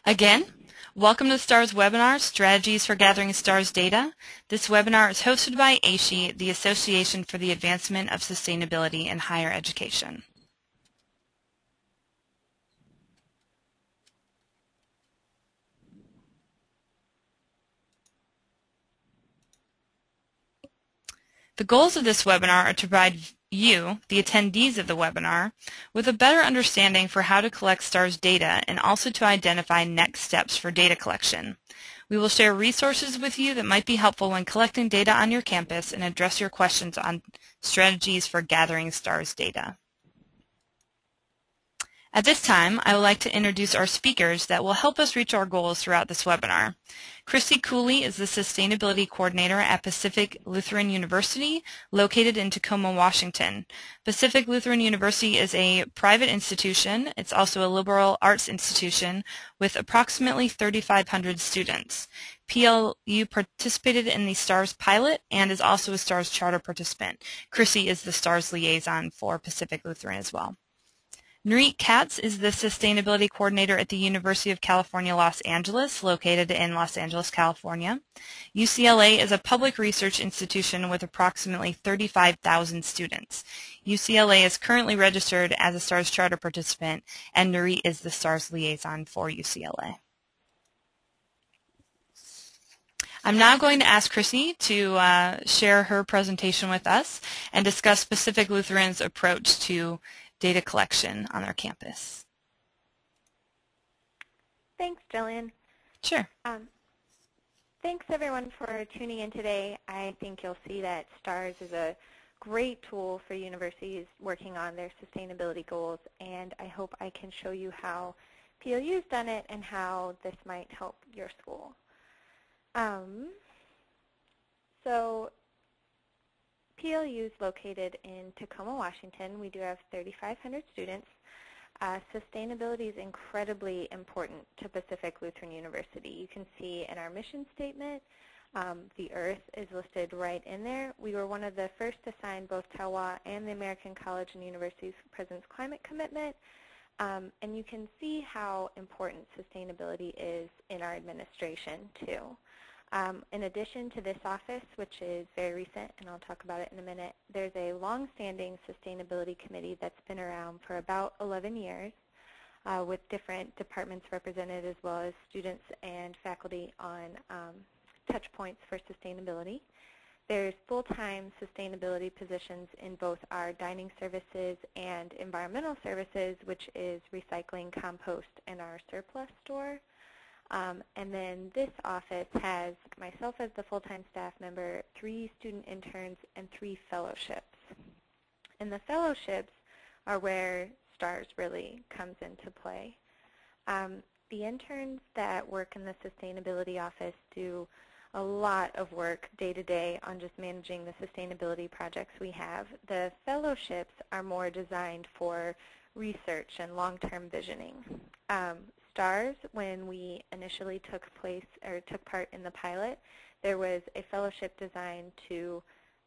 Again, welcome to STARS webinar, Strategies for Gathering STARS Data. This webinar is hosted by AASHE, the Association for the Advancement of Sustainability in Higher Education. The goals of this webinar are to provide you, the attendees of the webinar, with a better understanding for how to collect STARS data and also to identify next steps for data collection. We will share resources with you that might be helpful when collecting data on your campus and address your questions on strategies for gathering STARS data. At this time, I would like to introduce our speakers that will help us reach our goals throughout this webinar. Chrissy Cooley is the Sustainability Coordinator at Pacific Lutheran University, located in Tacoma, Washington. Pacific Lutheran University is a private institution. It's also a liberal arts institution with approximately 3,500 students. PLU participated in the STARS pilot and is also a STARS charter participant. Chrissy is the STARS liaison for Pacific Lutheran as well. Nurit Katz is the Sustainability Coordinator at the University of California, Los Angeles, located in Los Angeles, California. UCLA is a public research institution with approximately 35,000 students. UCLA is currently registered as a STARS charter participant, and Nurit is the STARS liaison for UCLA. I'm now going to ask Chrissy to share her presentation with us and discuss Pacific Lutheran's approach to data collection on our campus. Thanks, Jillian. Sure. Thanks, everyone, for tuning in today. I think you'll see that STARS is a great tool for universities working on their sustainability goals, and I hope I can show you how PLU's done it and how this might help your school. So PLU is located in Tacoma, Washington. We do have 3,500 students. Sustainability is incredibly important to Pacific Lutheran University. You can see in our mission statement, the Earth is listed right in there. We were one of the first to sign both TAWA and the American College and Universities President's Climate Commitment. And you can see how important sustainability is in our administration, too. In addition to this office, which is very recent, and I'll talk about it in a minute, there's a long-standing sustainability committee that's been around for about 11 years with different departments represented as well as students and faculty on touch points for sustainability. There's full-time sustainability positions in both our dining services and environmental services, which is recycling, compost, and our surplus store. And then this office has myself as the full-time staff member, 3 student interns, and 3 fellowships. And the fellowships are where STARS really comes into play. The interns that work in the sustainability office do a lot of work day-to-day on just managing the sustainability projects we have. The fellowships are more designed for research and long-term visioning. STARS, when we initially took part in the pilot, there was a fellowship designed to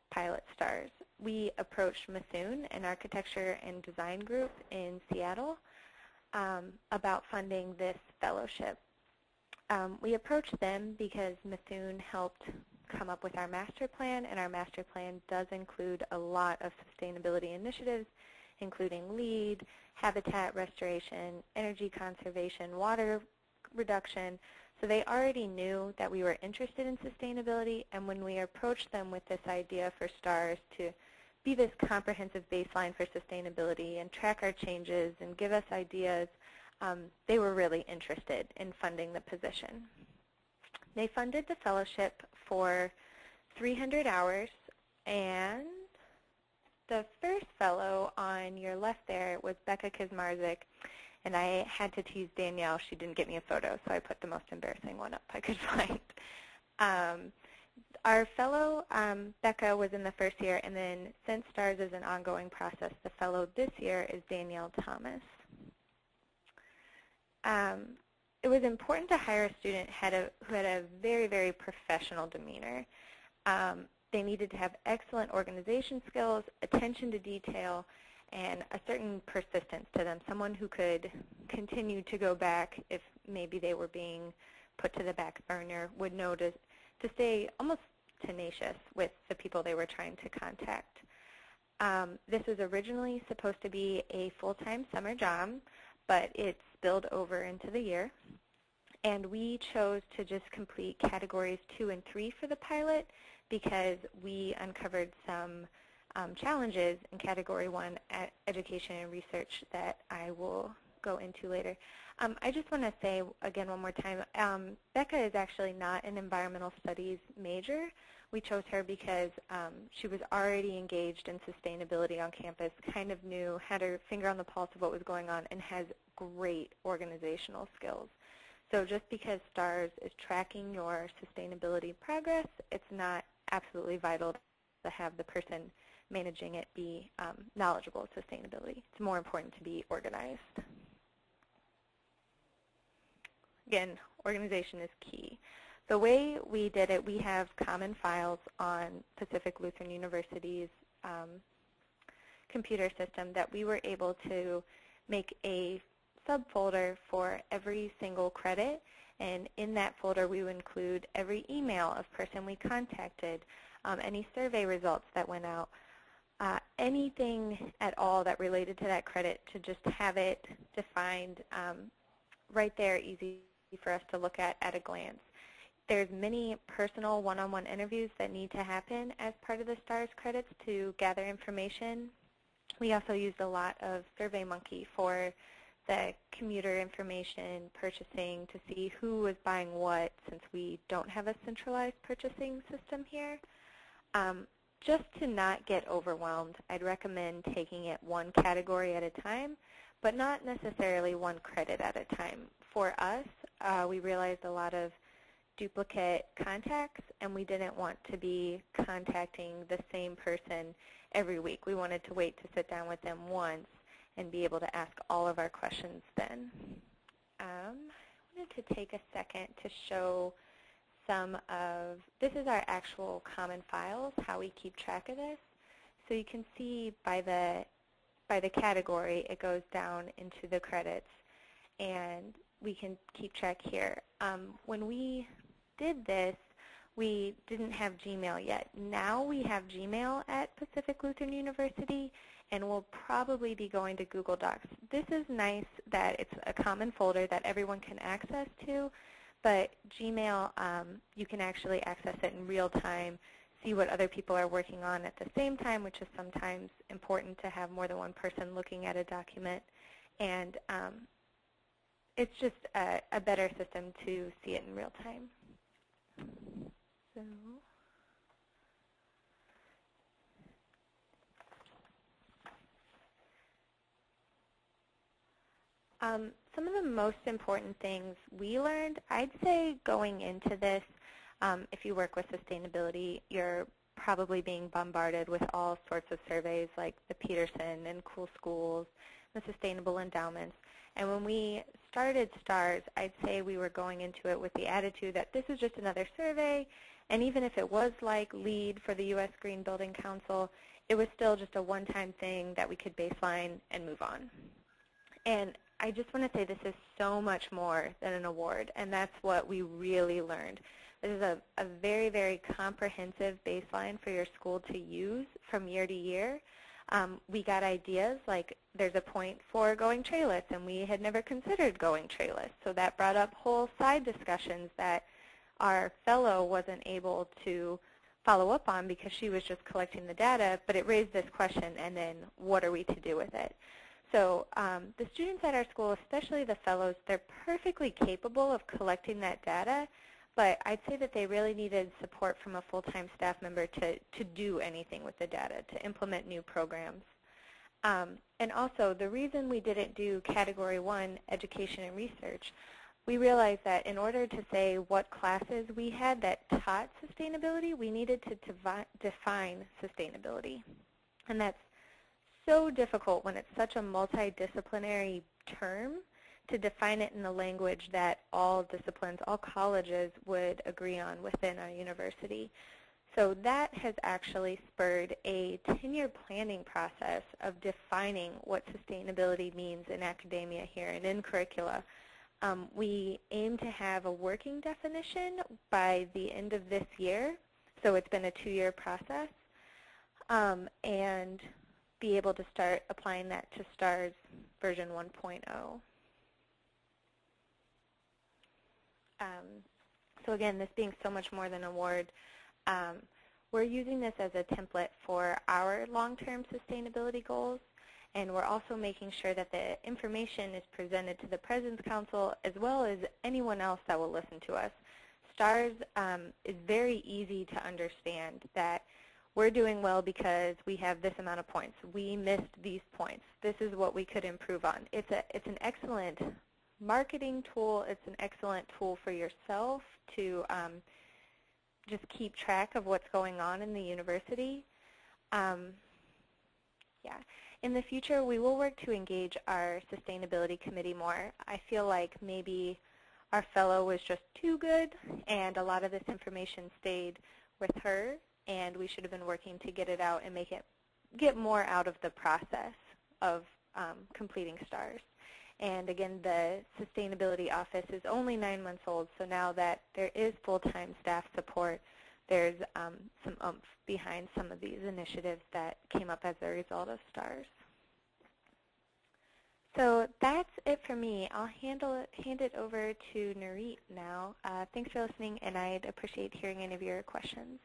pilot STARS. We approached Methuen, an architecture and design group in Seattle, about funding this fellowship. We approached them because Methuen helped come up with our master plan, and our master plan does include a lot of sustainability initiatives, including LEED, habitat restoration, energy conservation, water reduction. So they already knew that we were interested in sustainability, and when we approached them with this idea for STARS to be this comprehensive baseline for sustainability and track our changes and give us ideas, they were really interested in funding the position. They funded the fellowship for 300 hours, and the first fellow on your left there was Becca Kizmarzik, and I had to tease Danielle. She didn't get me a photo, so I put the most embarrassing one up I could find. Our fellow, Becca, was in the first year, and then since STARS is an ongoing process, the fellow this year is Danielle Thomas. It was important to hire a student who had a very, very professional demeanor. They needed to have excellent organization skills, attention to detail, and a certain persistence to them, someone who could continue to go back if maybe they were being put to the back burner, would know to stay almost tenacious with the people they were trying to contact. This was originally supposed to be a full-time summer job, but it spilled over into the year. And we chose to just complete categories 2 and 3 for the pilot because we uncovered some challenges in category 1 at education and research that I will go into later. I just want to say again one more time, Becca is actually not an environmental studies major. We chose her because she was already engaged in sustainability on campus, kind of knew, had her finger on the pulse of what was going on, and has great organizational skills. So just because STARS is tracking your sustainability progress, it's not absolutely vital to have the person managing it be knowledgeable of sustainability. It's more important to be organized. Again, organization is key. The way we did it, we have common files on Pacific Lutheran University's computer system that we were able to make a subfolder for every single credit, and in that folder we would include every email of person we contacted, any survey results that went out, anything at all that related to that credit, to just have it defined right there, easy for us to look at a glance. There's many personal one-on-one interviews that need to happen as part of the STARS credits to gather information. We also used a lot of SurveyMonkey for the commuter information, purchasing, to see who was buying what, since we don't have a centralized purchasing system here. Just to not get overwhelmed, I'd recommend taking it one category at a time, but not necessarily one credit at a time. For us, we realized a lot of duplicate contacts, and we didn't want to be contacting the same person every week. We wanted to wait to sit down with them once and be able to ask all of our questions then. I wanted to take a second to show some of, this is our actual common files, how we keep track of this. So you can see by the category, it goes down into the credits, and we can keep track here. When we did this, we didn't have Gmail yet. Now we have Gmail at Pacific Lutheran University, and we'll probably be going to Google Docs. This is nice that it's a common folder that everyone can access to, but Gmail, you can actually access it in real time, see what other people are working on at the same time, which is sometimes important to have more than one person looking at a document. And it's just a better system to see it in real time. So, some of the most important things we learned, I'd say going into this, if you work with sustainability, you're probably being bombarded with all sorts of surveys like the Peterson and Cool Schools, the Sustainable Endowments. And when we started STARS, I'd say we were going into it with the attitude that this is just another survey, and even if it was like LEED for the U.S. Green Building Council, it was still just a one-time thing that we could baseline and move on. And I just want to say this is so much more than an award, and that's what we really learned. This is a very, very comprehensive baseline for your school to use from year to year. We got ideas like there's a point for going trailless, and we had never considered going trailless. So that brought up whole side discussions that our fellow wasn't able to follow up on because she was just collecting the data, but it raised this question, and then what are we to do with it? So the students at our school, especially the fellows, they're perfectly capable of collecting that data, but I'd say that they really needed support from a full-time staff member to do anything with the data, to implement new programs. And also, the reason we didn't do Category 1, Education and Research, we realized that in order to say what classes we had that taught sustainability, we needed to define sustainability. And that's so difficult when it's such a multidisciplinary term to define it in the language that all disciplines, all colleges would agree on within our university. So that has actually spurred a 10-year planning process of defining what sustainability means in academia here and in curricula. We aim to have a working definition by the end of this year, so it's been a 2-year process, and be able to start applying that to STARS version 1.0. So again, this being so much more than a award, we're using this as a template for our long-term sustainability goals, and we're also making sure that the information is presented to the President's Council as well as anyone else that will listen to us. STARS is very easy to understand that we're doing well because we have this amount of points. We missed these points. This is what we could improve on. It's an excellent marketing tool. It's an excellent tool for yourself to just keep track of what's going on in the university. Yeah. In the future, we will work to engage our sustainability committee more. I feel like maybe our fellow was just too good, and a lot of this information stayed with her, and we should have been working to get it out and get more out of the process of completing STARS. And again, the sustainability office is only 9 months old, so now that there is full-time staff support, there's some oomph behind some of these initiatives that came up as a result of STARS. So that's it for me. I'll hand it over to Nurit now. Thanks for listening, and I'd appreciate hearing any of your questions.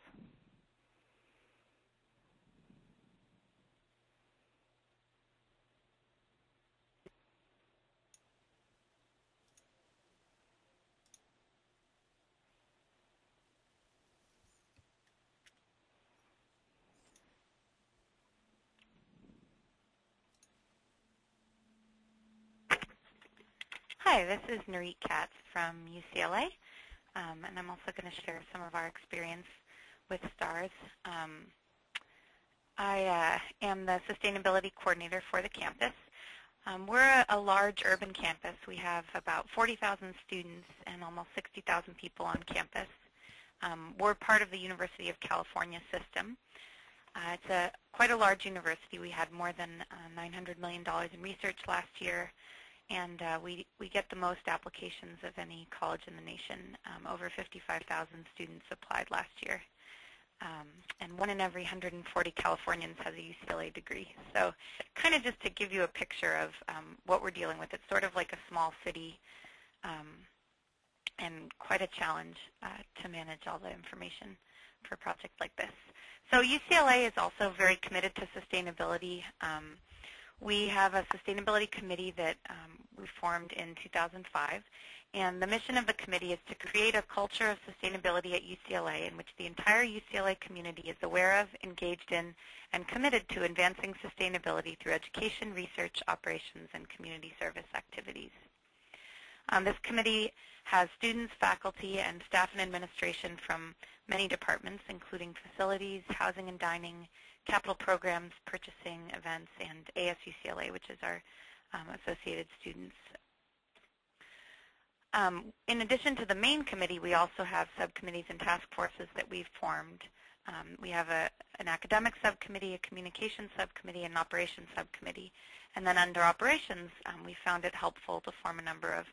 Hi, this is Nurit Katz from UCLA, and I'm also going to share some of our experience with STARS. I am the sustainability coordinator for the campus. We're a large urban campus. We have about 40,000 students and almost 60,000 people on campus. We're part of the University of California system. It's quite a large university. We had more than $900 million in research last year. And we get the most applications of any college in the nation. Over 55,000 students applied last year. And 1 in every 140 Californians has a UCLA degree. So kind of just to give you a picture of what we're dealing with. It's sort of like a small city and quite a challenge to manage all the information for a project like this. So UCLA is also very committed to sustainability. We have a sustainability committee that we formed in 2005, and the mission of the committee is to create a culture of sustainability at UCLA in which the entire UCLA community is aware of, engaged in, and committed to advancing sustainability through education, research, operations, and community service activities. This committee has students, faculty, and staff and administration from many departments, including facilities, housing and dining, capital programs, purchasing, events, and ASUCLA, which is our associated students. In addition to the main committee, we also have subcommittees and task forces that we've formed. We have an academic subcommittee, a communications subcommittee, and an operations subcommittee. And then under operations, we found it helpful to form a number of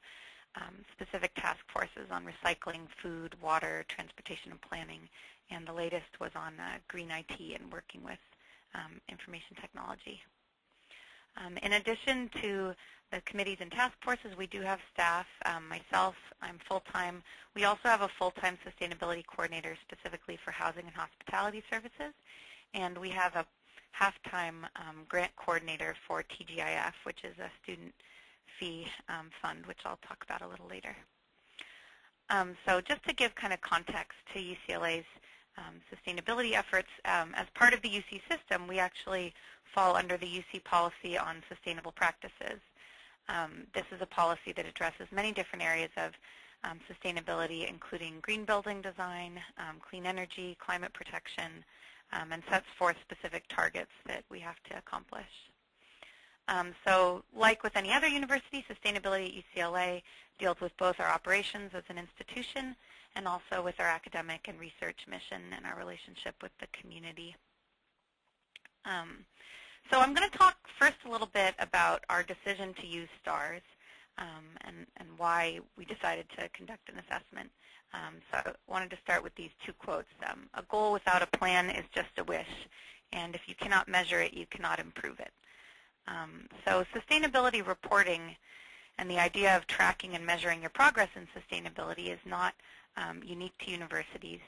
specific task forces on recycling, food, water, transportation, and planning. And the latest was on green IT and working with information technology. In addition to the committees and task forces, we do have staff. Myself, I'm full-time. We also have a full-time sustainability coordinator specifically for housing and hospitality services. And we have a half-time grant coordinator for TGIF, which is a student fee fund, which I'll talk about a little later. So just to give kind of context to UCLA's sustainability efforts, as part of the UC system, we actually fall under the UC policy on sustainable practices. This is a policy that addresses many different areas of sustainability, including green building design, clean energy, climate protection, and sets forth specific targets that we have to accomplish. So like with any other university, sustainability at UCLA deals with both our operations as an institution and also with our academic and research mission and our relationship with the community. So I'm going to talk first a little bit about our decision to use STARS and why we decided to conduct an assessment. So I wanted to start with these two quotes. A goal without a plan is just a wish, and if you cannot measure it, you cannot improve it. So sustainability reporting and the idea of tracking and measuring your progress in sustainability is not unique to universities.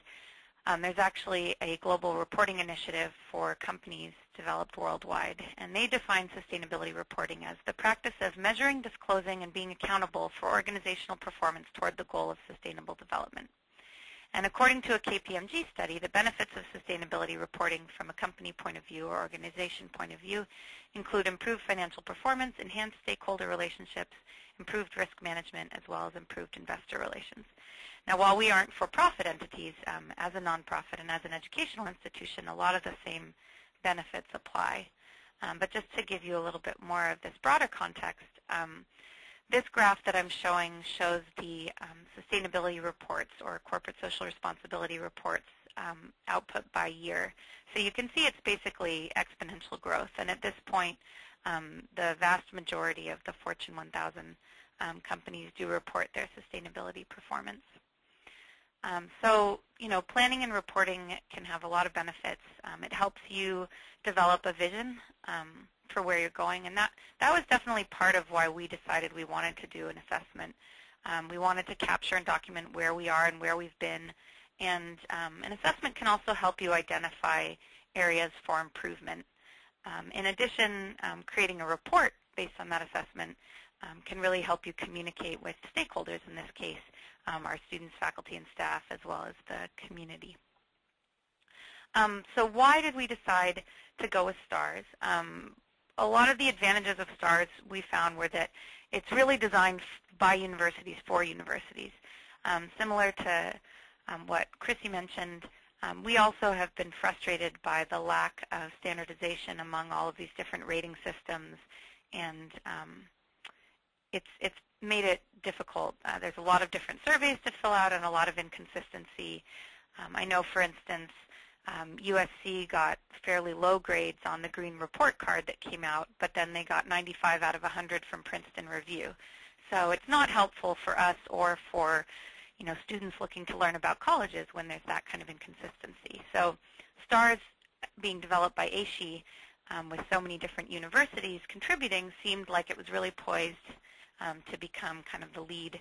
There's actually a global reporting initiative for companies developed worldwide, and they define sustainability reporting as the practice of measuring, disclosing, and being accountable for organizational performance toward the goal of sustainable development. And according to a KPMG study, the benefits of sustainability reporting from a company point of view or organization point of view include improved financial performance, enhanced stakeholder relationships, improved risk management, as well as improved investor relations. Now, while we aren't for-profit entities, as a nonprofit and as an educational institution, a lot of the same benefits apply. But just to give you a little bit more of this broader context, this graph that I'm showing shows the sustainability reports or corporate social responsibility reports output by year. So you can see it's basically exponential growth. And at this point, the vast majority of the Fortune 1000 companies do report their sustainability performance. So, you know, planning and reporting can have a lot of benefits. It helps you develop a vision for where you're going, and that was definitely part of why we decided we wanted to do an assessment. We wanted to capture and document where we are and where we've been, and an assessment can also help you identify areas for improvement. In addition, creating a report based on that assessment can really help you communicate with stakeholders, in this case, our students, faculty, and staff, as well as the community. So why did we decide to go with STARS? A lot of the advantages of STARS we found were that it's really designed by universities for universities. Similar to what Chrissy mentioned, we also have been frustrated by the lack of standardization among all of these different rating systems, and it's made it difficult. There's a lot of different surveys to fill out and a lot of inconsistency. I know, for instance, USC got fairly low grades on the green report card that came out, but then they got 95 out of 100 from Princeton Review. So it's not helpful for us or for, you know, students looking to learn about colleges when there's that kind of inconsistency. So STARS being developed by AASHE with so many different universities contributing seemed like it was really poised to become kind of the lead,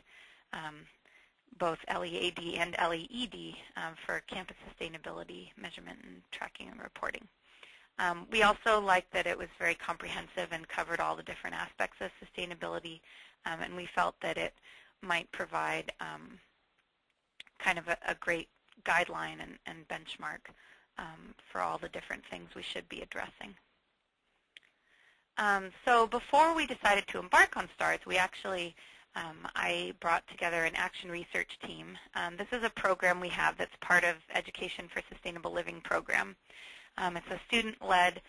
both LEAD and LEED for campus sustainability measurement and tracking and reporting. We also liked that it was very comprehensive and covered all the different aspects of sustainability, and we felt that it might provide kind of a great guideline and benchmark for all the different things we should be addressing. So before we decided to embark on STARS, we actually, I brought together an action research team. This is a program we have that's part of Education for Sustainable Living program. It's a student-led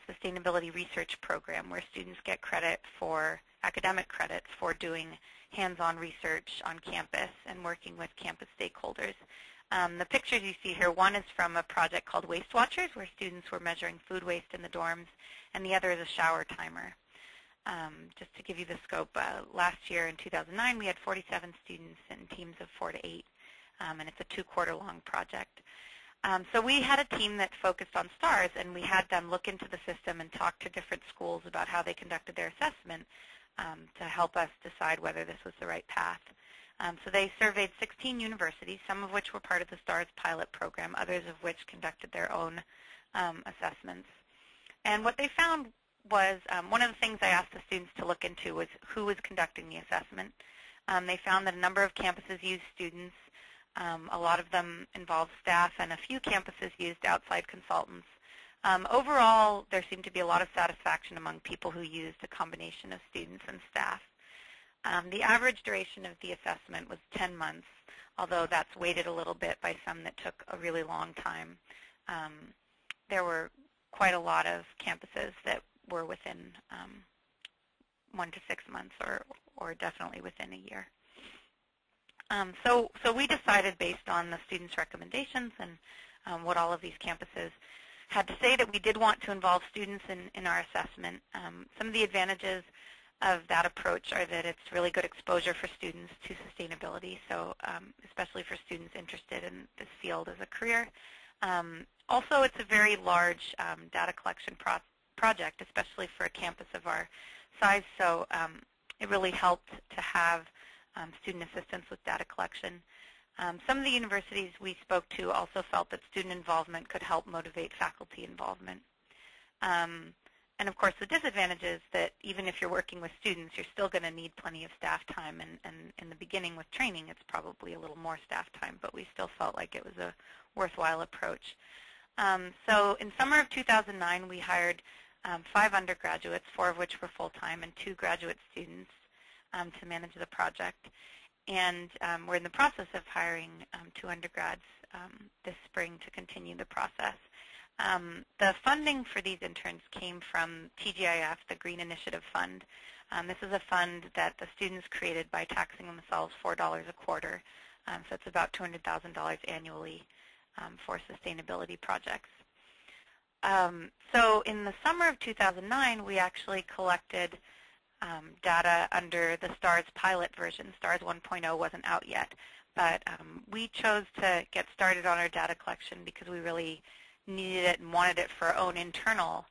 sustainability research program where students get credit for, academic credit for doing hands-on research on campus and working with campus stakeholders. The pictures you see here, one is from a project called Waste Watchers, where students were measuring food waste in the dorms, and the other is a shower timer. Just to give you the scope, last year in 2009, we had 47 students in teams of 4 to 8, and it's a 2-quarter-long project. So we had a team that focused on STARS, and we had them look into the system and talk to different schools about how they conducted their assessment to help us decide whether this was the right path. So they surveyed 16 universities, some of which were part of the STARS pilot program, others of which conducted their own assessments. And what they found was, one of the things I asked the students to look into was who was conducting the assessment. They found that a number of campuses used students. A lot of them involved staff, and a few campuses used outside consultants. Overall, there seemed to be a lot of satisfaction among people who used a combination of students and staff. The average duration of the assessment was 10 months, although that's weighted a little bit by some that took a really long time. There were quite a lot of campuses that were within 1 to 6 months or definitely within a year. So we decided based on the students' recommendations and what all of these campuses had to say that we did want to involve students in our assessment. Some of the advantages of that approach are that it's really good exposure for students to sustainability, so especially for students interested in this field as a career. Also, it's a very large data collection project, especially for a campus of our size, so it really helped to have student assistance with data collection. Some of the universities we spoke to also felt that student involvement could help motivate faculty involvement. And of course, the disadvantage is that even if you're working with students, you're still going to need plenty of staff time. And in the beginning with training, it's probably a little more staff time, but we still felt like it was a worthwhile approach. So in summer of 2009, we hired 5 undergraduates, 4 of which were full-time, and 2 graduate students to manage the project. And we're in the process of hiring 2 undergrads this spring to continue the process. The funding for these interns came from TGIF, the Green Initiative Fund. This is a fund that the students created by taxing themselves $4 a quarter. So it's about $200,000 annually for sustainability projects. So in the summer of 2009, we actually collected data under the STARS pilot version. STARS 1.0 wasn't out yet, but we chose to get started on our data collection because we really needed it and wanted it for our own internal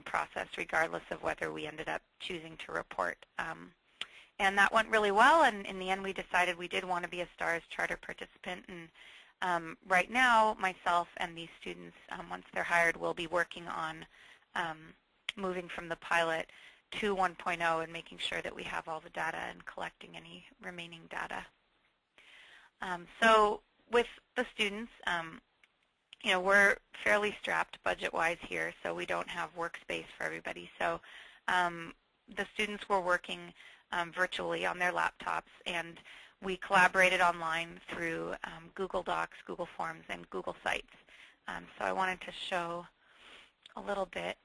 process, regardless of whether we ended up choosing to report. And that went really well, and in the end we decided we did want to be a STARS charter participant. And right now, myself and these students, once they're hired, will be working on moving from the pilot to 1.0 and making sure that we have all the data and collecting any remaining data. So with the students, you know, we're fairly strapped budget-wise here, so we don't have workspace for everybody. So the students were working virtually on their laptops, and we collaborated online through Google Docs, Google Forms, and Google Sites. So I wanted to show a little bit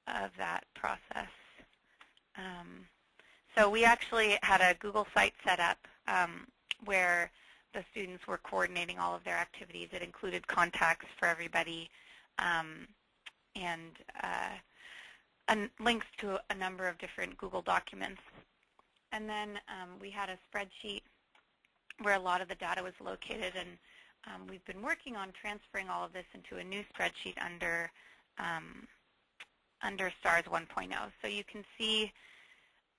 of that process. So we actually had a Google site set up where the students were coordinating all of their activities. It included contacts for everybody and links to a number of different Google documents. And then we had a spreadsheet where a lot of the data was located, and we've been working on transferring all of this into a new spreadsheet under STARS 1.0. So you can see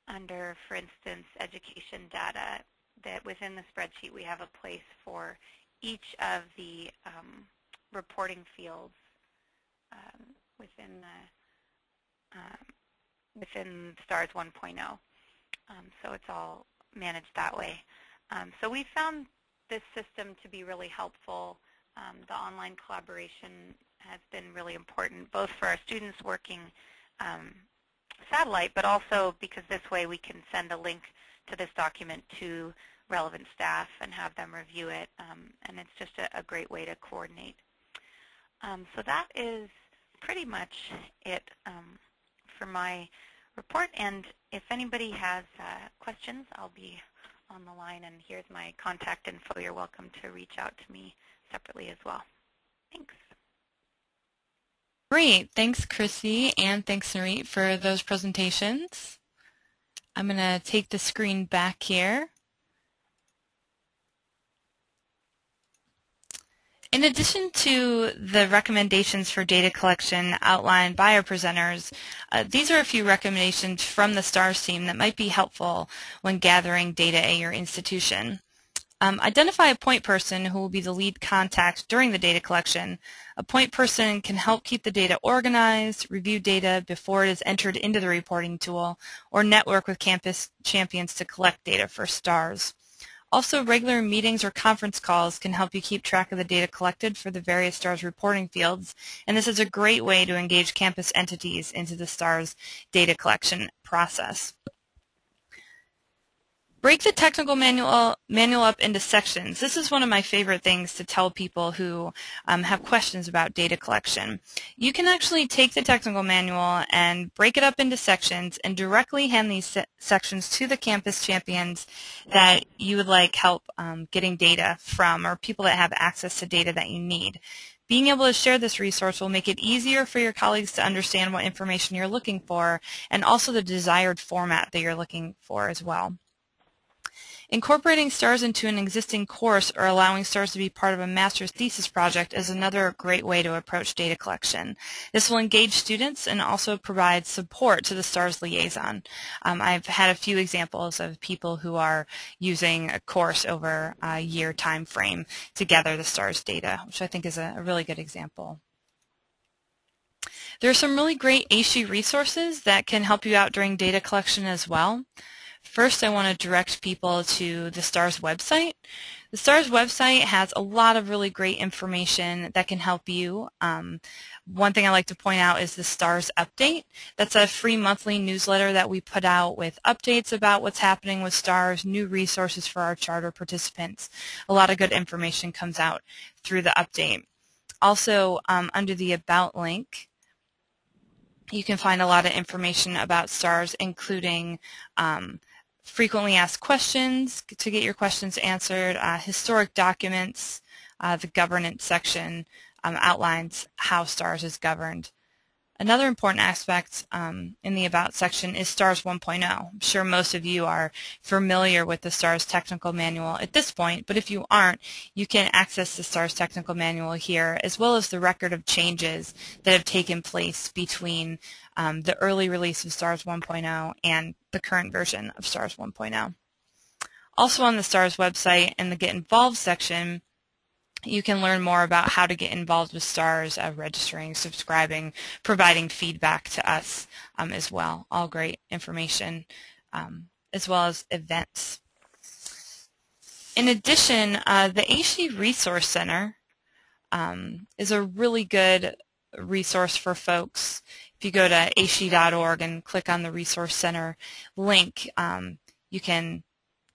under, for instance, education data, that within the spreadsheet we have a place for each of the reporting fields within STARS 1.0. So it's all managed that way. So we found this system to be really helpful. The online collaboration has been really important, both for our students working satellite, but also because this way we can send a link to this document to relevant staff and have them review it, and it's just a great way to coordinate. So that is pretty much it for my report, and if anybody has questions, I'll be on the line, and here's my contact info. You're welcome to reach out to me separately as well. Thanks. Great. Thanks, Chrissy, and thanks, Nurit, for those presentations. I'm going to take the screen back here. In addition to the recommendations for data collection outlined by our presenters, these are a few recommendations from the STARS team that might be helpful when gathering data at your institution. Identify a point person who will be the lead contact during the data collection. A point person can help keep the data organized, review data before it is entered into the reporting tool, or network with campus champions to collect data for STARS. Also, regular meetings or conference calls can help you keep track of the data collected for the various STARS reporting fields, and this is a great way to engage campus entities into the STARS data collection process. Break the technical manual up into sections. This is one of my favorite things to tell people who have questions about data collection. You can actually take the technical manual and break it up into sections and directly hand these sections to the campus champions that you would like help getting data from, or people that have access to data that you need. Being able to share this resource will make it easier for your colleagues to understand what information you're looking for and also the desired format that you're looking for as well. Incorporating STARS into an existing course or allowing STARS to be part of a master's thesis project is another great way to approach data collection. This will engage students and also provide support to the STARS liaison. I've had a few examples of people who are using a course over a year time frame to gather the STARS data, which I think is a really good example. There are some really great AASHE resources that can help you out during data collection as well. First, I want to direct people to the STARS website. The STARS website has a lot of really great information that can help you. One thing I like to point out is the STARS Update. That's a free monthly newsletter that we put out with updates about what's happening with STARS, new resources for our charter participants. A lot of good information comes out through the update. Also, under the About link, you can find a lot of information about STARS, including frequently asked questions to get your questions answered, historic documents, the governance section outlines how STARS is governed. Another important aspect in the About section is STARS 1.0. I'm sure most of you are familiar with the STARS technical manual at this point, but if you aren't, you can access the STARS technical manual here, as well as the record of changes that have taken place between the early release of STARS 1.0 and the current version of STARS 1.0. Also on the STARS website in the Get Involved section, you can learn more about how to get involved with STARS, registering, subscribing, providing feedback to us as well. All great information, as well as events. In addition, the AASHE Resource Center is a really good resource for folks. If you go to AASHE.org and click on the Resource Center link, you can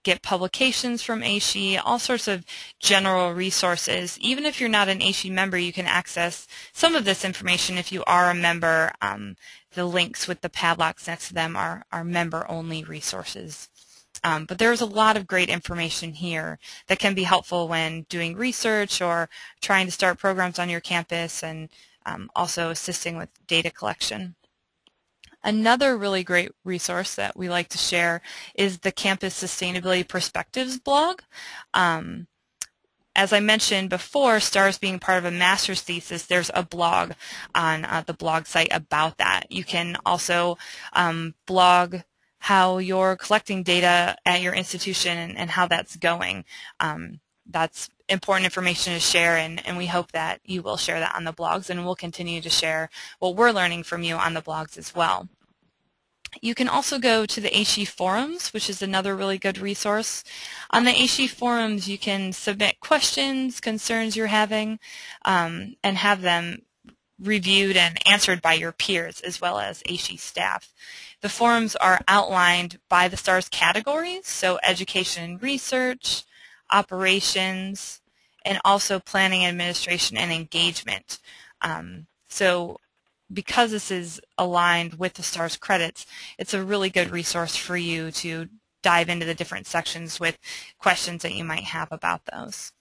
get publications from AASHE, all sorts of general resources. Even if you're not an AASHE member, you can access some of this information if you are a member. The links with the padlocks next to them are member-only resources. But there's a lot of great information here that can be helpful when doing research or trying to start programs on your campus, and also assisting with data collection. Another really great resource that we like to share is the Campus Sustainability Perspectives blog. As I mentioned before, STARS being part of a master's thesis, there's a blog on the blog site about that. You can also blog how you're collecting data at your institution and how that's going. That's important information to share, and we hope that you will share that on the blogs, and we'll continue to share what we're learning from you on the blogs as well. You can also go to the AASHE forums, which is another really good resource. On the AASHE forums, you can submit questions, concerns you're having, and have them reviewed and answered by your peers as well as AASHE staff. The forums are outlined by the STARS categories, so education and research, operations, and also planning, administration, and engagement. So because this is aligned with the STARS credits, it's a really good resource for you to dive into the different sections with questions that you might have about those.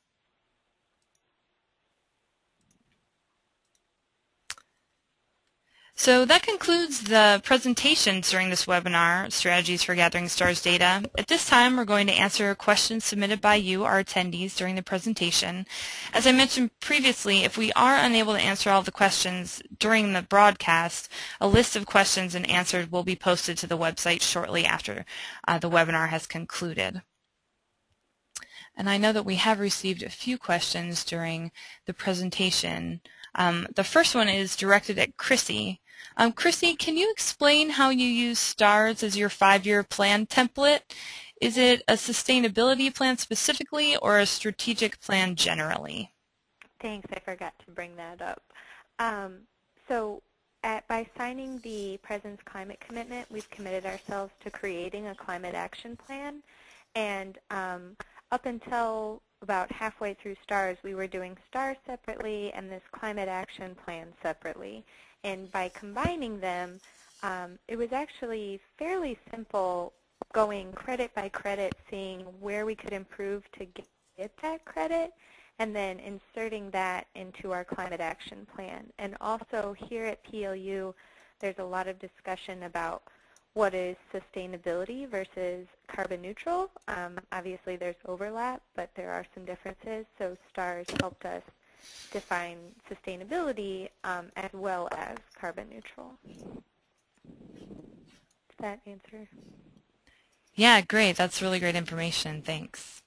So that concludes the presentations during this webinar, Strategies for Gathering STARS Data. At this time, we're going to answer questions submitted by you, our attendees, during the presentation. As I mentioned previously, if we are unable to answer all the questions during the broadcast, a list of questions and answers will be posted to the website shortly after the webinar has concluded. And I know that we have received a few questions during the presentation. The first one is directed at Chrissy. Chrissy, can you explain how you use STARS as your 5-year plan template? Is it a sustainability plan specifically or a strategic plan generally? Thanks, I forgot to bring that up. By signing the President's Climate Commitment, we've committed ourselves to creating a climate action plan, And up until about halfway through STARS, we were doing STARS separately and this climate action plan separately. And by combining them, it was actually fairly simple going credit by credit, seeing where we could improve to get that credit, and then inserting that into our climate action plan. And also here at PLU, there's a lot of discussion about what is sustainability versus carbon neutral. Obviously there's overlap, but there are some differences. So STARS helped us define sustainability as well as carbon neutral. Does that answer? Yeah, great. That's really great information. Thanks.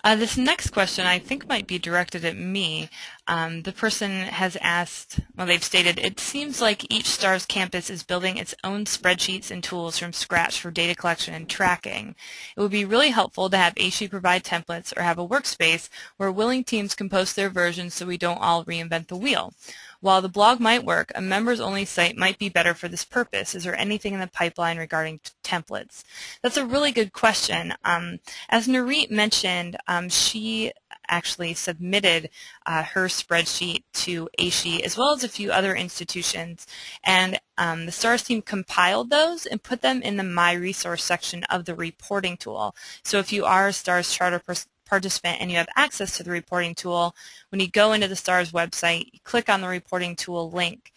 This next question I think might be directed at me. The person has asked, well, they've stated, it seems like each STARS campus is building its own spreadsheets and tools from scratch for data collection and tracking. It would be really helpful to have AASHE provide templates or have a workspace where willing teams can post their versions so we don't all reinvent the wheel. While the blog might work, a members-only site might be better for this purpose. Is there anything in the pipeline regarding templates? That's a really good question. As Nurit mentioned, she actually submitted her spreadsheet to AASHE as well as a few other institutions, and the STARS team compiled those and put them in the My Resource section of the reporting tool. So if you are a STARS Charter participant and you have access to the reporting tool, when you go into the STARS website, you click on the reporting tool link,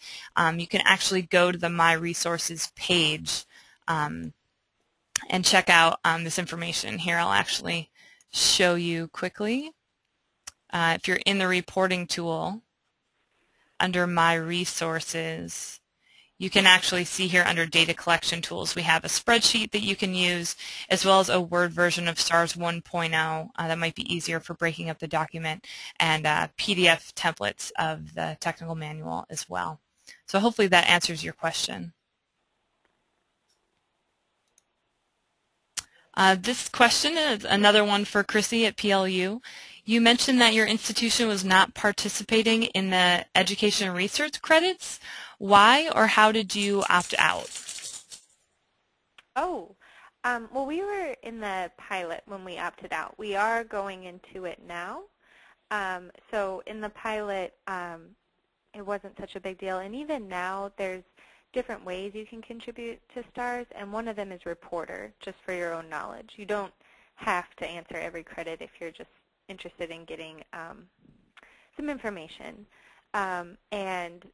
you can actually go to the My Resources page and check out this information. Here I'll actually show you quickly. If you're in the reporting tool, under My Resources, you can actually see here under Data Collection Tools, we have a spreadsheet that you can use, as well as a Word version of STARS 1.0 that might be easier for breaking up the document, and PDF templates of the technical manual as well. So hopefully that answers your question. This question is another one for Chrissy at PLU. You mentioned that your institution was not participating in the education and research credits. Why or how did you opt out? Oh, well, we were in the pilot when we opted out. We are going into it now. So in the pilot, it wasn't such a big deal. And even now, there's different ways you can contribute to STARS, and one of them is reporter, just for your own knowledge. You don't have to answer every credit if you're just interested in getting some information. And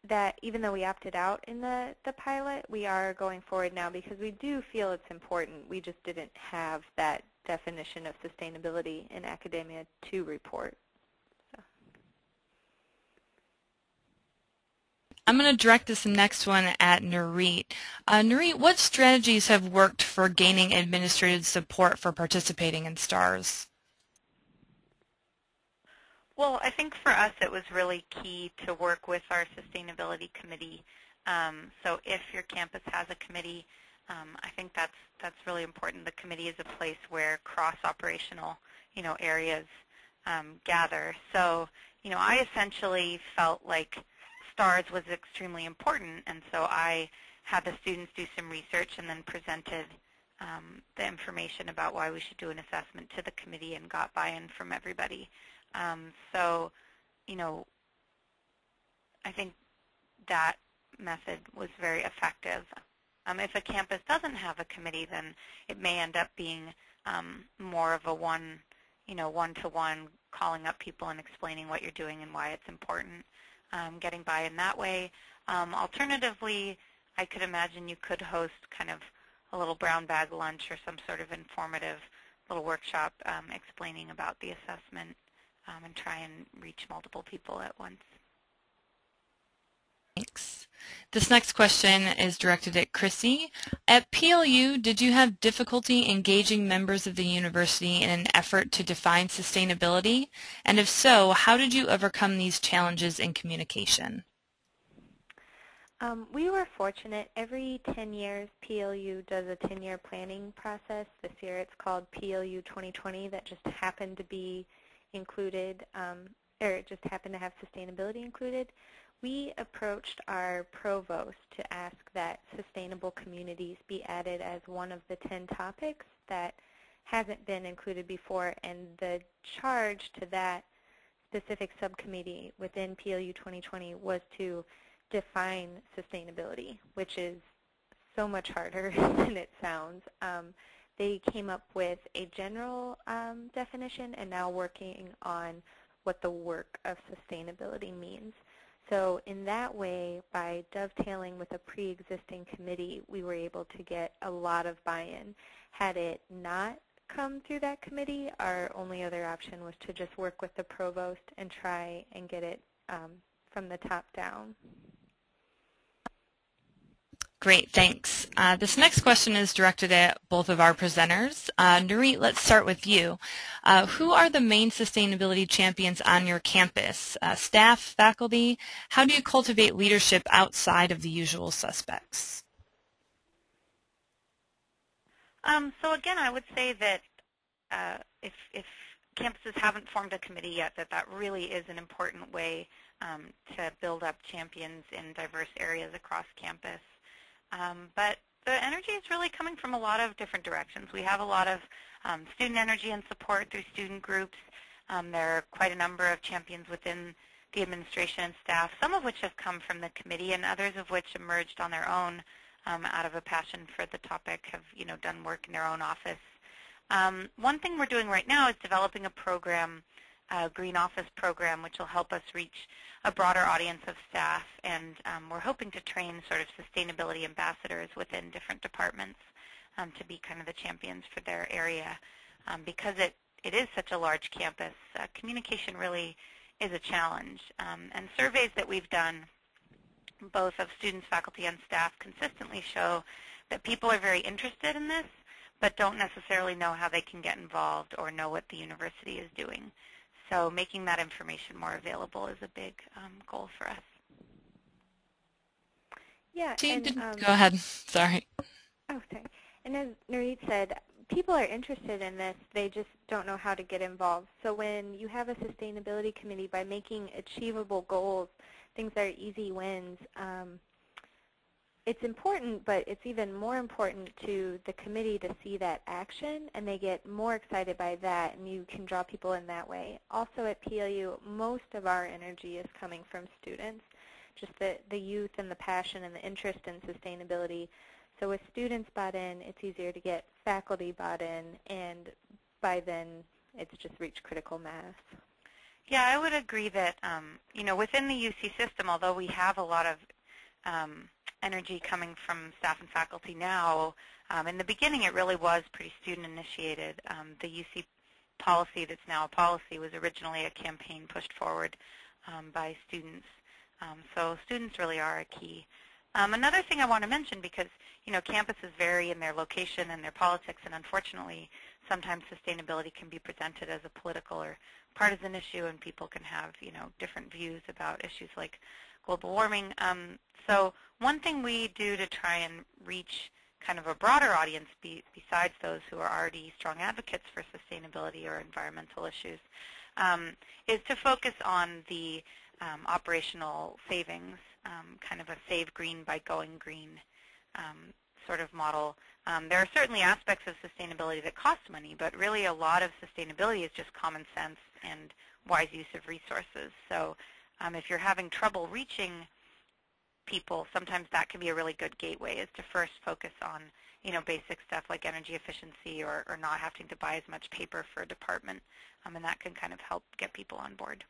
that even though we opted out in the pilot, we are going forward now because we do feel it's important. We just didn't have that definition of sustainability in academia to report. I'm going to direct this next one at Nurit. Nurit, what strategies have worked for gaining administrative support for participating in STARS? Well, I think for us it was really key to work with our sustainability committee. So if your campus has a committee, I think that's really important. The committee is a place where cross-operational, areas gather. So, I essentially felt like STARS was extremely important, and so I had the students do some research and then presented the information about why we should do an assessment to the committee and got buy-in from everybody. So, I think that method was very effective. If a campus doesn't have a committee, then it may end up being more of a one-to-one, calling up people and explaining what you're doing and why it's important, getting buy-in that way. Alternatively, I could imagine you could host kind of a little brown bag lunch or some sort of informative little workshop explaining about the assessment and try and reach multiple people at once. Thanks. This next question is directed at Chrissy. At PLU, did you have difficulty engaging members of the university in an effort to define sustainability? And if so, how did you overcome these challenges in communication? We were fortunate. Every 10 years, PLU does a 10-year planning process. This year it's called PLU 2020. That just happened to be included, or it just happened to have sustainability included. We approached our provost to ask that sustainable communities be added as one of the 10 topics that hasn't been included before, and the charge to that specific subcommittee within PLU 2020 was to define sustainability, which is so much harder than it sounds. They came up with a general definition and now working on what the work of sustainability means. So in that way, by dovetailing with a pre-existing committee, we were able to get a lot of buy-in. Had it not come through that committee, our only other option was to just work with the provost and try and get it from the top down. Great, thanks. This next question is directed at both of our presenters. Nurit, let's start with you. Who are the main sustainability champions on your campus? Staff, faculty? How do you cultivate leadership outside of the usual suspects? So again, I would say that if campuses haven't formed a committee yet, that really is an important way to build up champions in diverse areas across campus. But the energy is really coming from a lot of different directions. We have a lot of student energy and support through student groups. There are quite a number of champions within the administration and staff, some of which have come from the committee and others of which emerged on their own out of a passion for the topic, have done work in their own office. One thing we're doing right now is developing a program, a Green Office program, which will help us reach a broader audience of staff, and we're hoping to train sort of sustainability ambassadors within different departments to be kind of the champions for their area. Because it is such a large campus, communication really is a challenge. And surveys that we've done, both of students, faculty, and staff, consistently show that people are very interested in this, but don't necessarily know how they can get involved or know what the university is doing. So making that information more available is a big goal for us. Yeah. Go ahead. Sorry. Oh, sorry. And as Nurit said, people are interested in this. They just don't know how to get involved. So when you have a sustainability committee, by making achievable goals, things that are easy wins, it's important, but it's even more important to the committee to see that action, and they get more excited by that, and you can draw people in that way. Also at PLU, most of our energy is coming from students, just the youth and the passion and the interest in sustainability. So with students bought in, it's easier to get faculty bought in, and by then it's just reached critical mass. Yeah, I would agree that, within the UC system, although we have a lot of energy coming from staff and faculty now, in the beginning it really was pretty student-initiated. The UC policy that's now a policy was originally a campaign pushed forward by students. So students really are a key. Another thing I want to mention, because campuses vary in their location and their politics, and unfortunately sometimes sustainability can be presented as a political or partisan issue, and people can have different views about issues like global warming. So one thing we do to try and reach kind of a broader audience besides those who are already strong advocates for sustainability or environmental issues is to focus on the operational savings, kind of a save green by going green sort of model. There are certainly aspects of sustainability that cost money, but really a lot of sustainability is just common sense and wise use of resources. So if you're having trouble reaching people, sometimes that can be a really good gateway, is to first focus on basic stuff like energy efficiency or not having to buy as much paper for a department, and that can kind of help get people on board.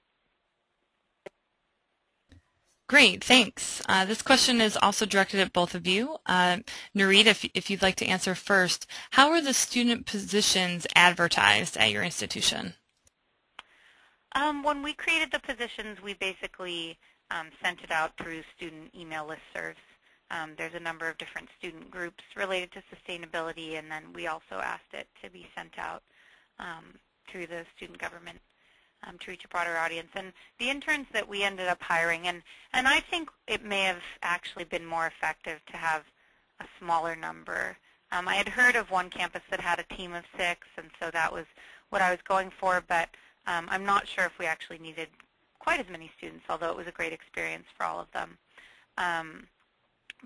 Great, thanks. This question is also directed at both of you. Nurit, if you'd like to answer first, how are the student positions advertised at your institution? When we created the positions, we basically sent it out through student email listservs. There's a number of different student groups related to sustainability, and then we also asked it to be sent out through the student government to reach a broader audience. And the interns that we ended up hiring, and I think it may have actually been more effective to have a smaller number. I had heard of one campus that had a team of 6, and so that was what I was going for, but I'm not sure if we actually needed quite as many students, although it was a great experience for all of them.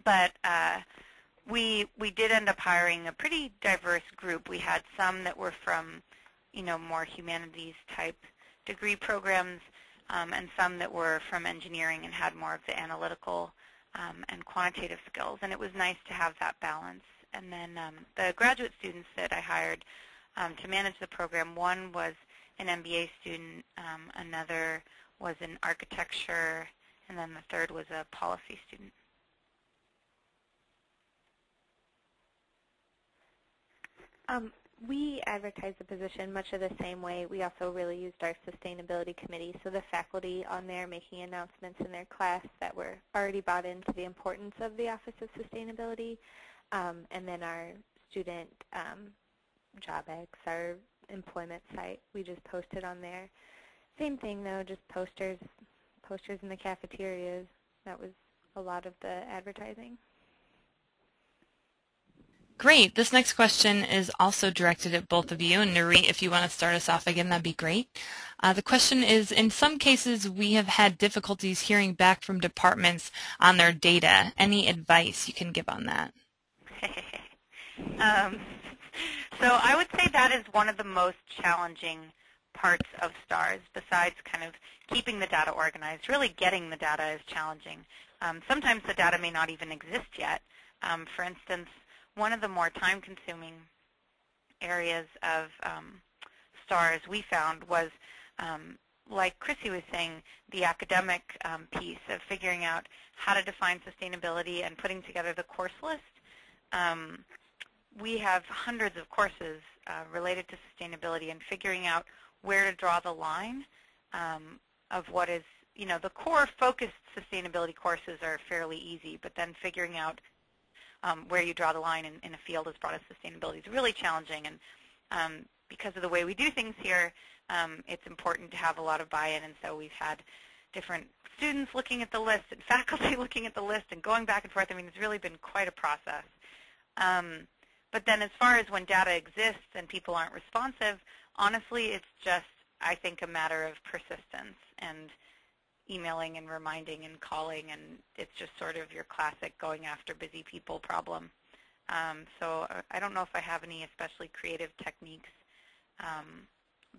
But we did end up hiring a pretty diverse group. We had some that were from, more humanities type degree programs, and some that were from engineering and had more of the analytical and quantitative skills. And it was nice to have that balance. And then the graduate students that I hired to manage the program, one was an MBA student, another was in architecture, and then the third was a policy student. We advertised the position much of the same way. We also really used our sustainability committee, so the faculty on there making announcements in their class that were already bought into the importance of the Office of Sustainability, and then our student JobX, our employment site, we just posted on there. Same thing though, just posters in the cafeterias. That was a lot of the advertising. Great. This next question is also directed at both of you. And Nurit, if you want to start us off again, that'd be great. The question is, in some cases, we have had difficulties hearing back from departments on their data. Any advice you can give on that? So I would say that is one of the most challenging parts of STARS, besides kind of keeping the data organized. Really getting the data is challenging. Sometimes the data may not even exist yet. For instance, one of the more time-consuming areas of STARS we found was, like Chrissy was saying, the academic piece of figuring out how to define sustainability and putting together the course list. We have hundreds of courses related to sustainability, and figuring out where to draw the line of what is, the core focused sustainability courses are fairly easy, but then figuring out where you draw the line in a field as broad as sustainability is really challenging. And because of the way we do things here, it's important to have a lot of buy-in. And so we've had different students looking at the list and faculty looking at the list and going back and forth. I mean, it's really been quite a process. But then as far as when data exists and people aren't responsive, honestly, it's just, I think, a matter of persistence and emailing and reminding and calling, and it's just sort of your classic going after busy people problem. So I don't know if I have any especially creative techniques,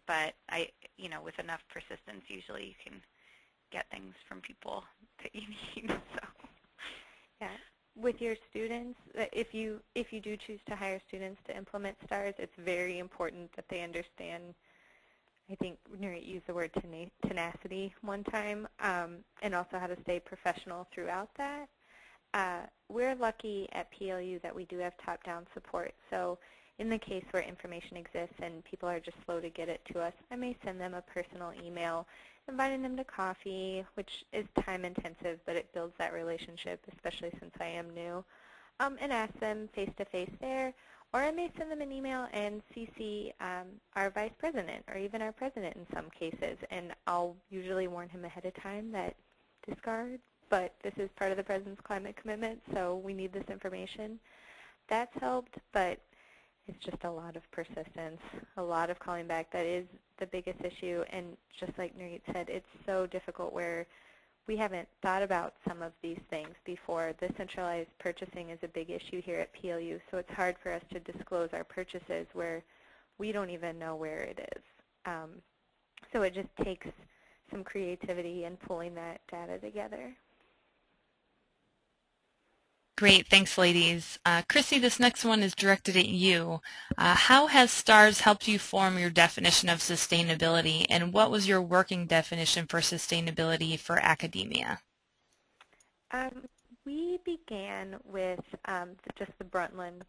but with enough persistence, usually you can get things from people that you need. So, yeah, with your students, if you do choose to hire students to implement STARS, it's very important that they understand. I think Nurit used the word tenacity one time, and also how to stay professional throughout that. We're lucky at PLU that we do have top-down support. So in the case where information exists and people are just slow to get it to us, I may send them a personal email inviting them to coffee, which is time-intensive, but it builds that relationship, especially since I am new, and ask them face-to-face there. Or I may send them an email and CC our vice president or even our president in some cases, and I'll usually warn him ahead of time that discard, but this is part of the president's climate commitment, so we need this information. That's helped, but it's just a lot of persistence, a lot of calling back. That is the biggest issue, and just like Nurit said, it's so difficult where we haven't thought about some of these things before. The centralized purchasing is a big issue here at PLU, so it's hard for us to disclose our purchases where we don't even know where it is. So it just takes some creativity in pulling that data together. Great, thanks ladies. Chrissy, this next one is directed at you. How has STARS helped you form your definition of sustainability, and what was your working definition for sustainability for academia? We began with just the Brundtland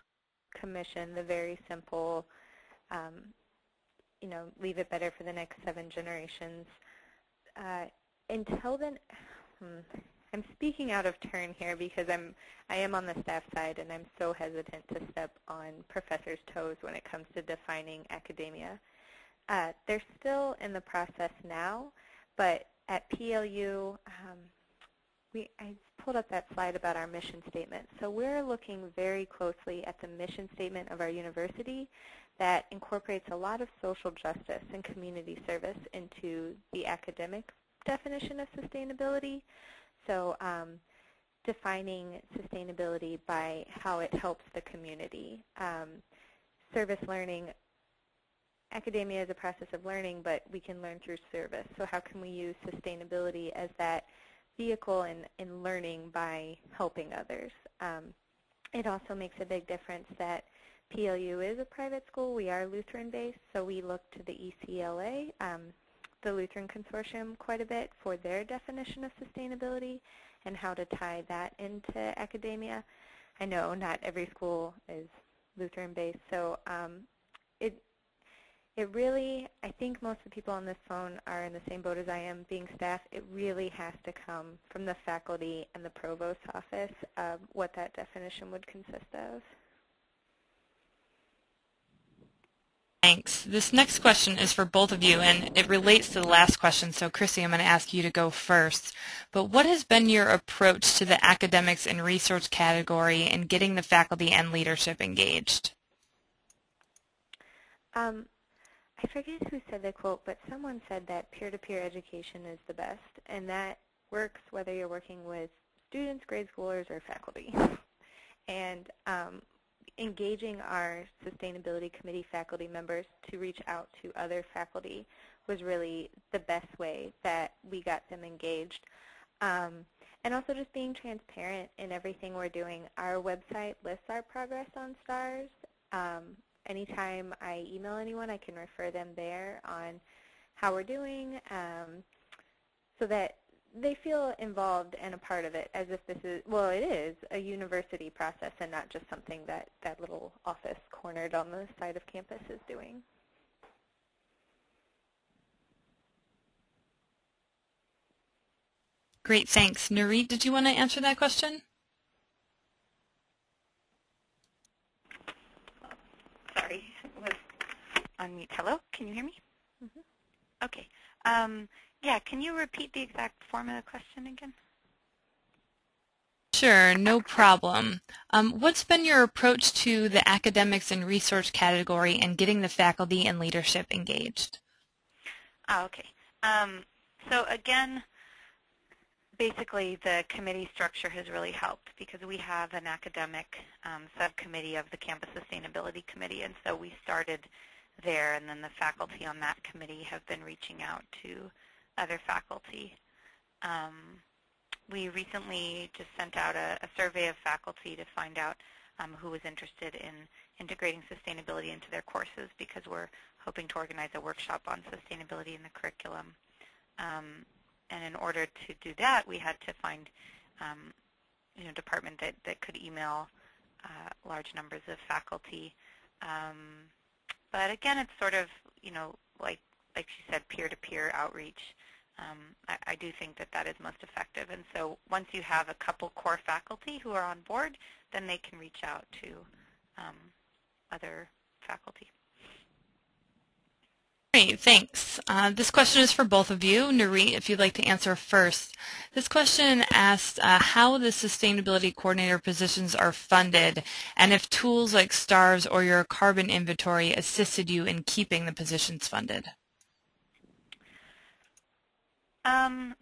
Commission, the very simple, leave it better for the next 7 generations. Until then, I'm speaking out of turn here because I am on the staff side, and I'm so hesitant to step on professors' toes when it comes to defining academia. They're still in the process now, but at PLU, I pulled up that slide about our mission statement. So we're looking very closely at the mission statement of our university that incorporates a lot of social justice and community service into the academic definition of sustainability. So defining sustainability by how it helps the community. Service learning, academia is a process of learning, but we can learn through service. So how can we use sustainability as that vehicle in learning by helping others? It also makes a big difference that PLU is a private school. We are Lutheran-based, so we look to the UCLA, the Lutheran Consortium, quite a bit for their definition of sustainability and how to tie that into academia. I know not every school is Lutheran-based, so it really, I think most of the people on this phone are in the same boat as I am, being staff. It really has to come from the faculty and the provost's office of what that definition would consist of. Thanks. This next question is for both of you, and it relates to the last question, so Chrissy, I'm going to ask you to go first. But what has been your approach to the academics and research category in getting the faculty and leadership engaged? I forget who said the quote, but someone said that peer-to-peer education is the best, and that works whether you're working with students, grade schoolers, or faculty. And engaging our sustainability committee faculty members to reach out to other faculty was really the best way that we got them engaged. And also just being transparent in everything we're doing. Our website lists our progress on STARS. Anytime I email anyone, I can refer them there on how we're doing, so that they feel involved and a part of it, as if this is, well, it is a university process and not just something that that little office cornered on the side of campus is doing. Great, thanks. Nurit, did you want to answer that question? Sorry, was on mute. Hello, can you hear me? Mm-hmm. Okay. Yeah, can you repeat the exact form of the question again? Sure, no problem. What's been your approach to the academics and research category and getting the faculty and leadership engaged? Oh, okay. So again, basically the committee structure has really helped because we have an academic subcommittee of the Campus Sustainability Committee, and so we started there, and then the faculty on that committee have been reaching out to other faculty. We recently just sent out a survey of faculty to find out who was interested in integrating sustainability into their courses, because we're hoping to organize a workshop on sustainability in the curriculum. And in order to do that, we had to find a department that could email large numbers of faculty. But again, it's sort of, like she said, peer-to-peer outreach. I do think that is most effective. And so once you have a couple core faculty who are on board, then they can reach out to other faculty. Great, thanks. This question is for both of you. Nurit, if you'd like to answer first. This question asks how the sustainability coordinator positions are funded, and if tools like STARS or your carbon inventory assisted you in keeping the positions funded.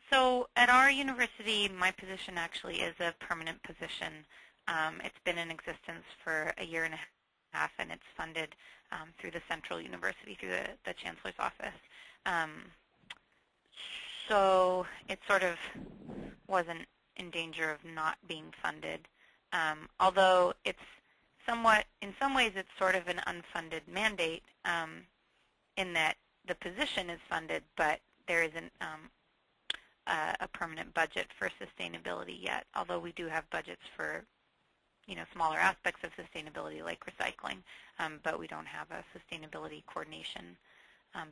So at our university, my position actually is a permanent position. It's been in existence for a year and a half, and it's funded through the Central University, through the Chancellor's office. So it sort of wasn't in danger of not being funded, although it's somewhat, in some ways, it's sort of an unfunded mandate in that the position is funded, but there isn't a permanent budget for sustainability yet, although we do have budgets for smaller aspects of sustainability like recycling, but we don't have a sustainability coordination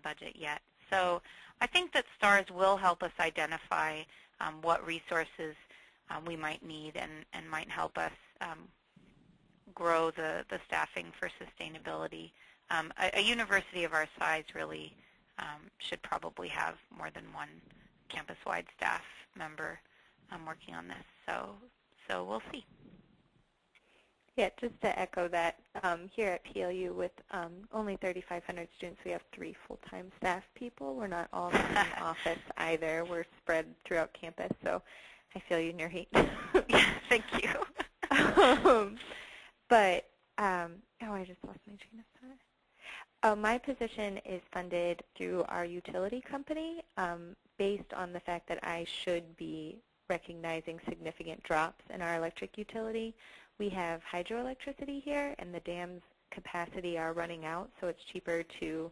budget yet. So I think that STARS will help us identify what resources we might need and might help us grow the staffing for sustainability. A university of our size really should probably have more than one campus-wide staff member working on this. So we'll see. Yeah, just to echo that, here at PLU with only 3,500 students, we have 3 full-time staff people. We're not all in the office either. We're spread throughout campus. So I feel you, Nurit. Yeah, thank you. But, I just lost my train of thought. My position is funded through our utility company based on the fact that I should be recognizing significant drops in our electric utility. We have hydroelectricity here, and the dam's capacity are running out, so it's cheaper to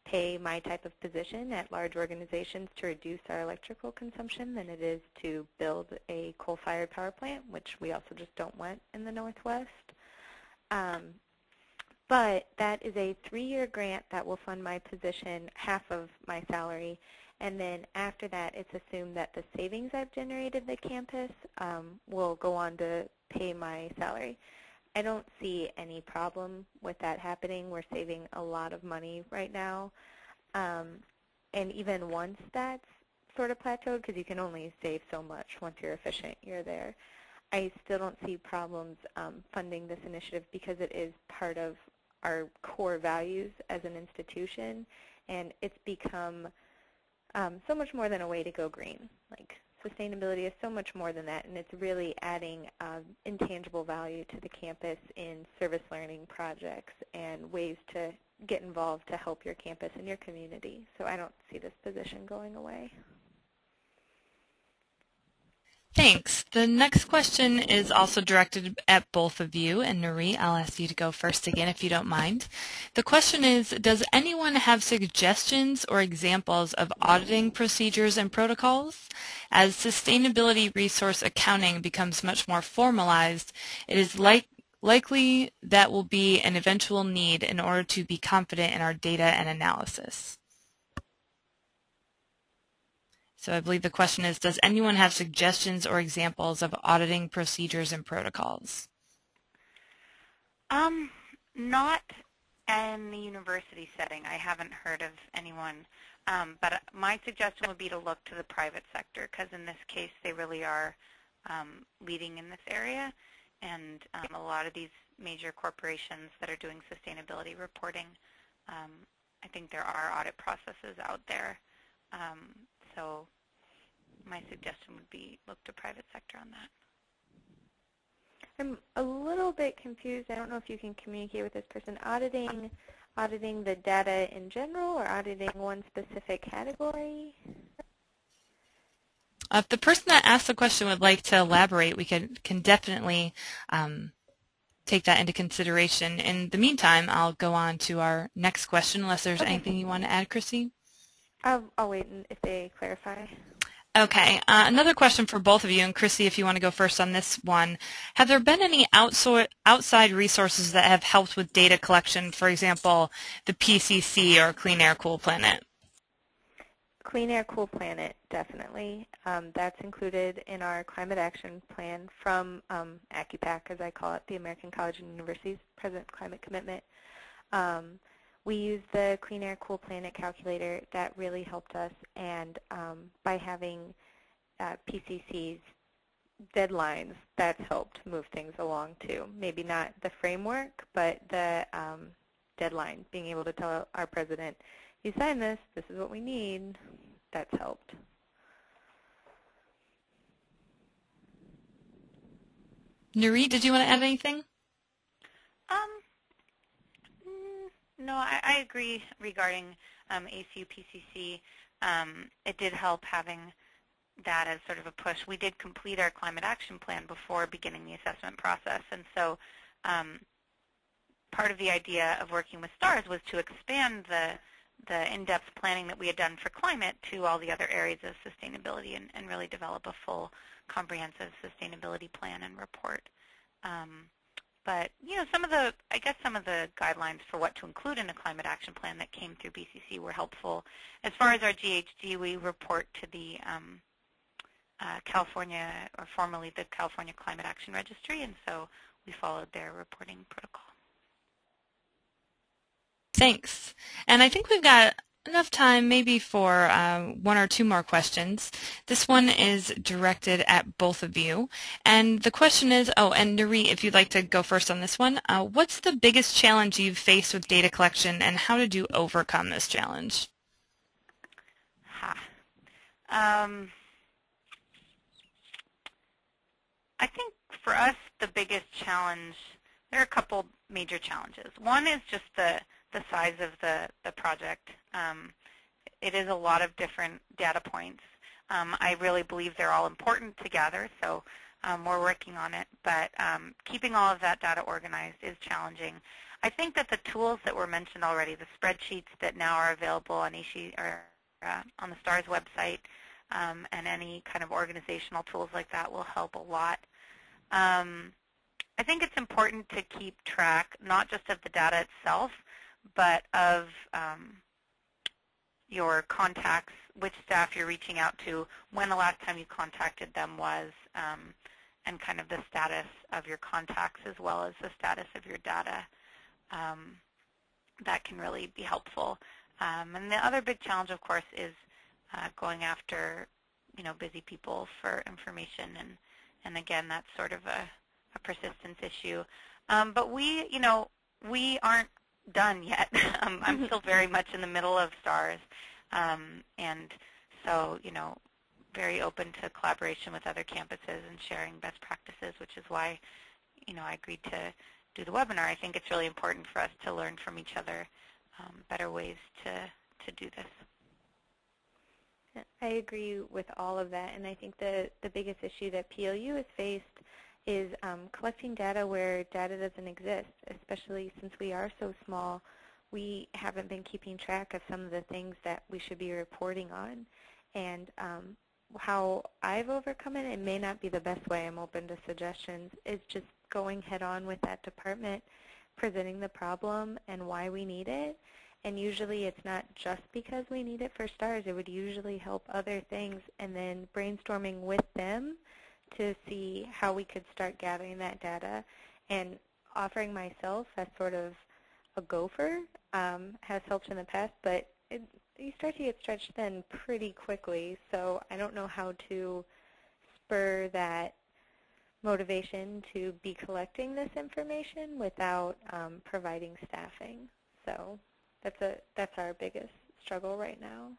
pay my type of position at large organizations to reduce our electrical consumption than it is to build a coal-fired power plant, which we also just don't want in the Northwest. But that is a 3-year grant that will fund my position, half of my salary, and then after that it's assumed that the savings I've generated at the campus will go on to pay my salary. I don't see any problem with that happening. We're saving a lot of money right now. And even once that's sort of plateaued, because you can only save so much once you're efficient, you're there, I still don't see problems funding this initiative because it is part of our core values as an institution, and it's become so much more than a way to go green. Like, sustainability is so much more than that, and it's really adding intangible value to the campus in service learning projects and ways to get involved to help your campus and your community. So I don't see this position going away. Thanks. The next question is also directed at both of you, and Nurit, I'll ask you to go first again if you don't mind. The question is, does anyone have suggestions or examples of auditing procedures and protocols? As sustainability resource accounting becomes much more formalized, it is likely that will be an eventual need in order to be confident in our data and analysis. So I believe the question is, does anyone have suggestions or examples of auditing procedures and protocols? Not in the university setting. I haven't heard of anyone. But my suggestion would be to look to the private sector, because in this case they really are leading in this area. And a lot of these major corporations that are doing sustainability reporting, I think there are audit processes out there. So my suggestion would be look to private sector on that. I'm a little bit confused. I don't know if you can communicate with this person. Auditing the data in general or auditing one specific category? If the person that asked the question would like to elaborate, we can definitely take that into consideration. In the meantime, I'll go on to our next question, unless there's anything you want to add, Chrissy. I'll wait if they clarify. Okay. Another question for both of you, and Chrissy, if you want to go first on this one. Have there been any outside resources that have helped with data collection, for example, the PCC or Clean Air Cool Planet? Clean Air Cool Planet, definitely. That's included in our climate action plan from ACUPAC, as I call it, the American College and University's President Climate Commitment. We use the Clean Air Cool Planet calculator. That really helped us, and by having PCC's deadlines, that's helped move things along too. Maybe not the framework, but the deadline, being able to tell our president, you sign this, this is what we need, that's helped. Nurit, did you want to add anything? No, I agree regarding ACU PCC. It did help having that as sort of a push. We did complete our climate action plan before beginning the assessment process, and so part of the idea of working with STARS was to expand the in-depth planning that we had done for climate to all the other areas of sustainability and really develop a full comprehensive sustainability plan and report. But some of the guidelines for what to include in a climate action plan that came through BCC were helpful. As far as our GHG, we report to the California, or formerly the California Climate Action Registry, and so we followed their reporting protocol. Thanks. And I think we've got enough time maybe for one or two more questions. This one is directed at both of you. And the question is, and Nurit, if you'd like to go first on this one, what's the biggest challenge you've faced with data collection, and how did you overcome this challenge? I think for us the biggest challenge, there are a couple major challenges. One is just the size of the project. It is a lot of different data points. I really believe they're all important to gather, so we're working on it, but keeping all of that data organized is challenging. I think that the tools that were mentioned already, the spreadsheets that now are available on AASHE or on the STARS website, and any kind of organizational tools like that will help a lot. I think it's important to keep track not just of the data itself, but of your contacts, which staff you're reaching out to, when the last time you contacted them was, and kind of the status of your contacts as well as the status of your data. That can really be helpful. And the other big challenge, of course, is going after, busy people for information, and again, that's sort of a persistence issue. But we aren't done yet. I'm still very much in the middle of STARS, and so, very open to collaboration with other campuses and sharing best practices, which is why, I agreed to do the webinar. I think it's really important for us to learn from each other better ways to do this. I agree with all of that, and I think the biggest issue that PLU has faced is collecting data where data doesn't exist, especially since we are so small. We haven't been keeping track of some of the things that we should be reporting on. And how I've overcome it, it may not be the best way, I'm open to suggestions, is just going head on with that department, presenting the problem and why we need it. And usually it's not just because we need it for STARS, it would usually help other things, and then brainstorming with them to see how we could start gathering that data. And offering myself as sort of a gopher has helped in the past, but you start to get stretched thin pretty quickly, so I don't know how to spur that motivation to be collecting this information without providing staffing. So that's our biggest struggle right now.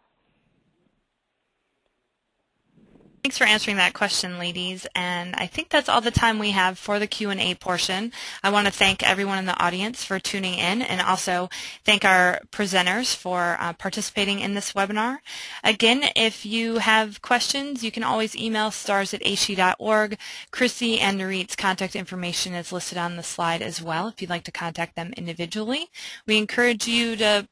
Thanks for answering that question, ladies. And I think that's all the time we have for the Q&A portion. I want to thank everyone in the audience for tuning in, and also thank our presenters for participating in this webinar. Again, if you have questions, you can always email stars@aashe.org. Chrissy and Nurit's contact information is listed on the slide as well if you'd like to contact them individually. We encourage you to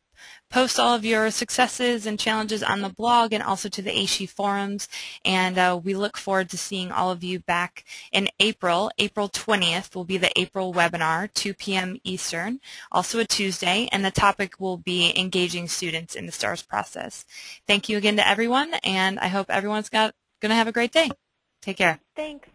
post all of your successes and challenges on the blog and also to the AASHE forums, and we look forward to seeing all of you back in April. April 20th will be the April webinar, 2 p.m. Eastern, also a Tuesday, and the topic will be engaging students in the STARS process. Thank you again to everyone, and I hope everyone's going to have a great day. Take care. Thanks.